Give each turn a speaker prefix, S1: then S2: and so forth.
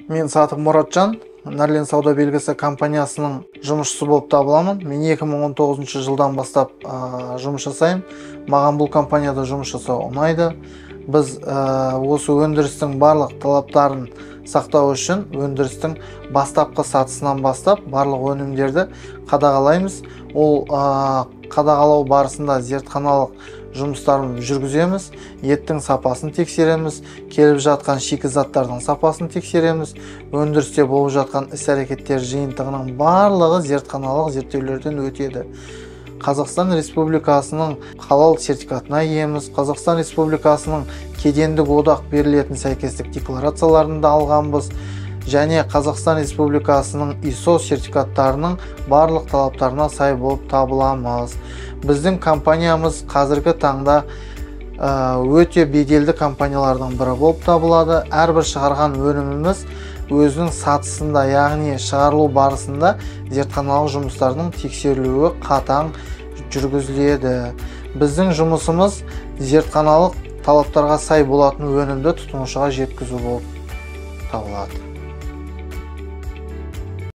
S1: Мен Сатық Мұратжан, Нәрлен сауда белгісі компаниясының жұмысшысы болып табыламын. Мен 2019 жылдан бастап жұмыс жасаймын. Маған бұл компанияда жұмыс жасау ұнайды. Біз осы өндірістің барлық талаптарын сақтау үшін өндірістің бастапқы сатысынан бастап барлық өнімдерді қадағалаймыз. Ол қадағалау барысында зертханалық жұмыстарын жүргіземіз, еттің сапасын тексереміз, келіп жатқан шикізаттардың сапасын тексереміз, өндірісте болып жатқан іс-әрекеттер жиынтығының барлығы зертханалық зерттеулерден өтеді. Қазақстан Республикасының халал сертификатына иеміз. Қазақстан Республикасының кедендік одақ берілетін сәйкестік декларацияларын да алғанбыз. Және Қазақстан Республикасының ISO сертификаттарының барлық талаптарына сай болып табыламыз. Біздің компаниямыз қазіргі таңда өте беделді компаниялардың бірі болып табылады. Әрбір шығарған өніміміз өзінің сатысында, яғни шығарылу барысында зертханалық жұмыстардың тексерілуі қатаң жүргізіледі. Біздің жұмысымыз зертханалық талаптарға сай болатын өнімді тұтынушыға жеткізу болып табылады.